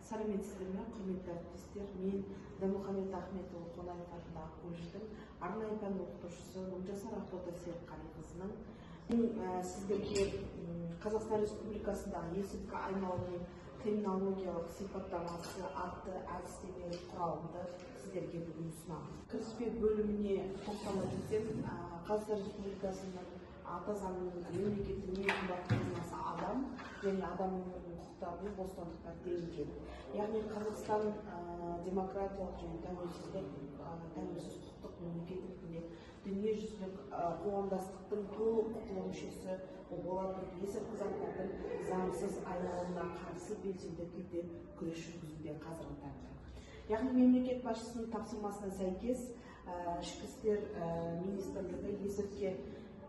Сәлеметсіздер ме, құрметті әріптестер? Мен Дәмұхамед Ахметұлы Қонаев атындағы колледждің арнайы пән оқытушысы Гүлжасар Ақтоты Серікқалиқызының сіздерге Қазақстан Республикасындағы есірткі айналымының терминологиялық сипаттамасы атты әдістемелік құралымды сіздерге бүгін ұсынамын. Кіріспе бөліміне тоқтала кетсек, Қазақстан Республикасының ата заңының мемлекеттің ең қымбатты нормасы адам және адам өмірінің құқықтары мен бостандықтары делінген. Яғни Қазақстан демократиялық және тәуелсіз құқықтық мемлекет ретінде дүниежүзілік қоғамдастықтың толық құқылы мүшесі болып, есірткі заттардың заңсыз айналымына қарсы белсенді түрде күрес жүргізуде қазіргі таңда. Яғни мемлекет басшысының тапсырмасына сәйкес ішкі істер министрлігі есірткі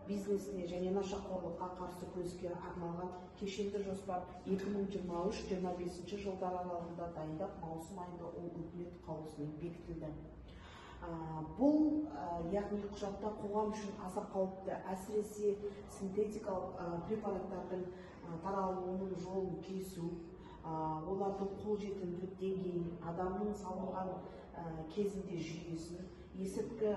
бизнесіне және нашақорлыққа қарсы күреске арналған кешенді жоспар 2023-2025 жылдар аралығында дайындап, маусым айында ол үкімет қаулысымен бекітілді. Бұл яғни құжатта қоғам үшін аса қауіпті, әсіресе синтетикалық препараттардың таралуының жолын кесу, олардың қолжетімділік деңгейін, адамның салынған кезінде жүйесін, есірткі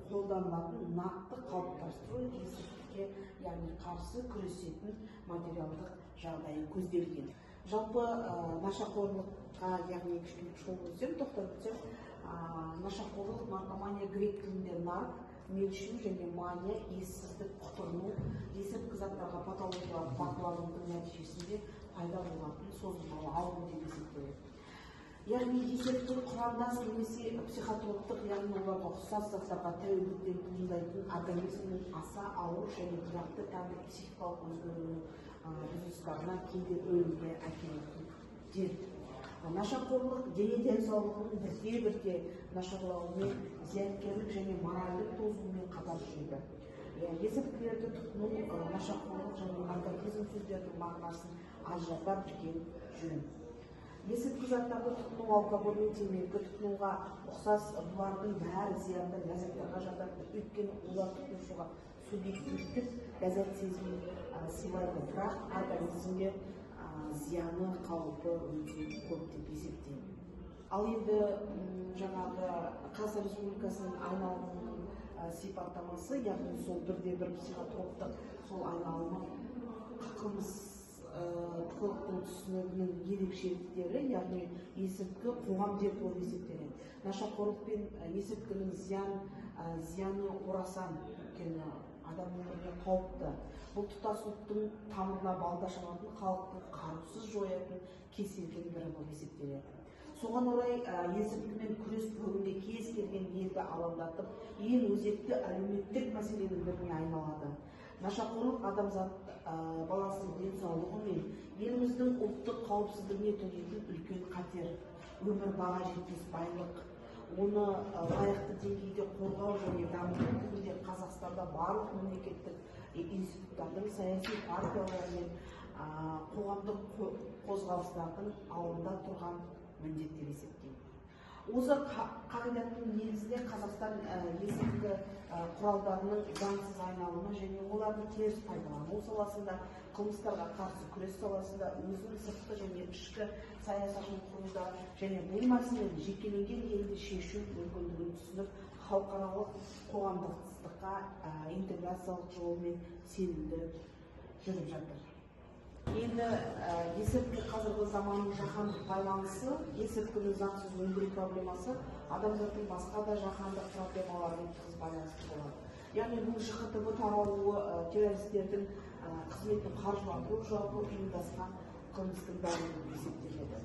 қолданылатын нақты қалыптастыру, есірткіге яғни қарсы күресетін материалдық жағдайы көзделген. Жалпы нашақорлыққа яғни кішкене тоқталып өтсем, нашақорлық, наркомания грек тілінде нарк, мелшу және мания, ессіздік, құтырну, есірткі заттарға патологиялық бақылаудың нәтижесінде пайда болатын созылмалы ауру деп есептеледі. Яғни есірткі құрамдас немесе психотроптық, яғни оларға ұқсас заттарға тәуелділіктен туындайтын организмнің аса ауыр және тұрақты тәндік психикалық өзгеруінің бұзылыстарына кейде өлімге әкелетін дерт. Нашақорлық дене денсаулығының бірте-бірте нашарлауымен, зияткерлік және моральдық тозуымен қатар жүреді. Есірткілерді тұтыну, нашақорлық және наркотизм сөздерінің мағынасын ажырата білген жөн. Есірткі заттарды тұтыну, алкоголь мен темекі тұтынуға ұқсас, бұлардың бәрі зиянды ләззаттарға жатады, өйткені олар тұтынушыға субъективтік ләззат сезімін сыйлайды, бірақ организмге зияны, қаупі өте көп деп есептеймін. Ал енді жаңағы Қазақстан Республикасының айналымының сипаттамасы, яғни сол бірде-бір психотроптық сол айналымы қылықтың түсінігінің ерекшеліктері, яғни есірткі қоғам дерті болып есептеледі. Нашақорлық пен есірткінің зияны орасан, өйткені адам өміріне қауіпті. Бұл тұтас ұлттың тамырына балта шабатын, халықты қарусыз жоятын кеселдің бірі болып есептеледі. Соған орай есірткімен күрес бүгінде кез келген елді алаңдатып, ең өзекті әлеуметтік мәселенің біріне айналады. Нашақорлық адамзат баласының денсаулығы мен еліміздің ұлттық қауіпсіздігіне төнетін үлкен қатер. Өмір баға жетпес байлық. Оны лайықты деңгейде қорғау және дамыту түрінде Қазақстанда барлық мемлекеттік институттардың, саяси партиялар мен қоғамдық қозғалыстардың алдында тұрған міндет деп есептеймін. Осы қағидаттың негізінде Қазақстан есірткі құралдарының заңсыз айналымы және олардың теріс пайдалану саласында, қылмыстарға қарсы күрес саласында өзінің сыртқы және ішкі саясатын құруда және бұл мәселені жекелеген елде шешу мүмкіндігін түсініп, халықаралық қоғамдастыққа интеграциялық жолмен сенімді жүріп жатыр. Енді есірткі қазіргі заманның жаһандық байланысы, есірткінің заңсыз өндіру проблемасы адамзаттың басқа да жаһандық проблемаларымен тығыз байланысты болады. Яғни бұл ЖХТБ таралуы террористердің қызметін қаржыландыру жалпы ұйымдасқан қылмыстың бәрі болып есептеледі.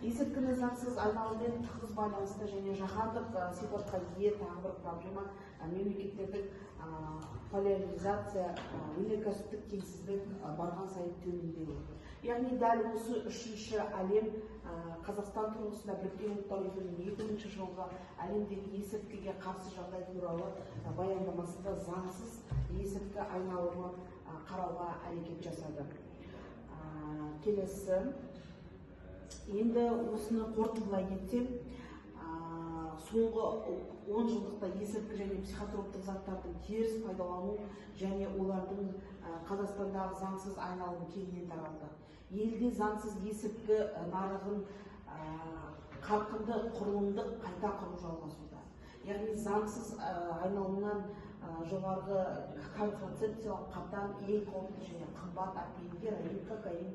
Есірткінің заңсыз айналыммен тығыз байланысты және жаһандық сипатқа ие тағы бір проблема мемлекеттердің поляризация, өнеркәсіптік теңсіздік барған сайын төмендеуі. Яғни дәл осы үшінші әлем Қазақстан тұрғысында Біріккен ұлттар ұйымының 2000 жылғы әлемдегі есірткіге қарсы жағдай туралы баяндамасында заңсыз есірткі айналымы қарауға әрекет жасады. Келесі, енді осыны қорытындылай кетсем, соңғы 10 жылдықта есірткі және психотроптық заттардың теріс пайдалану және олардың Қазақстандағы заңсыз айналымы кеңінен таралды. Елде заңсыз есірткі нарығын қарқынды құрылымдық қайта құру жалғасуда. Яғни заңсыз айналымнан жоғарғы контрацепциялық қатаң, ең қауіпті және қымбат апиын, героин, кокаин,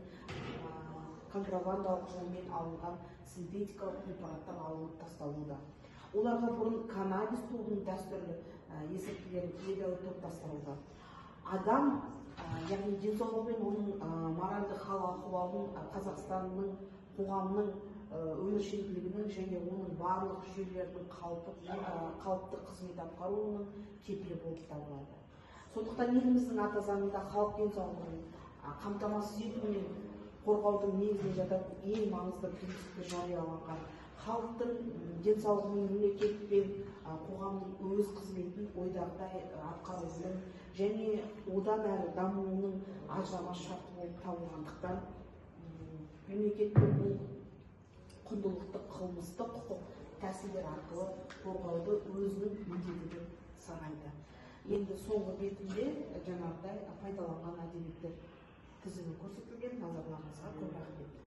контрабандалық жолмен алынған синтетикалық препараттар алынып тасталуда. Оларға бұрын каннабис тобының дәстүрлі есірткілері едәуір топтастырылды. Адам, яғни денсаулығы мен оның моральдық хал-ахуалын Қазақстанның қоғамның өміршеңділігінің және оның барлық жүйелердің қалыпты қызмет атқаруының кепілі болып табылады. Сондықтан еліміздің ата заңында халық денсаулығын қамтамасыз ету мен қорғаудың негізіне жататын ең маңызды принципі жарияланған халықтың денсаулығының мемлекет пен қоғамның өз қызметін ойдағыдай атқаруының және одан әрі дамуының ажырамас шарты болып табылғандықтан мемлекет бұл құндылықты қылмыстық құқық тәсілдер арқылы қорғауды өзінің міндеті деп санайды. Енді соңғы бетінде жаңағыдай пайдаланған әдебиеттер тізімі көрсетілген. Назарларыңызға көп рахмет.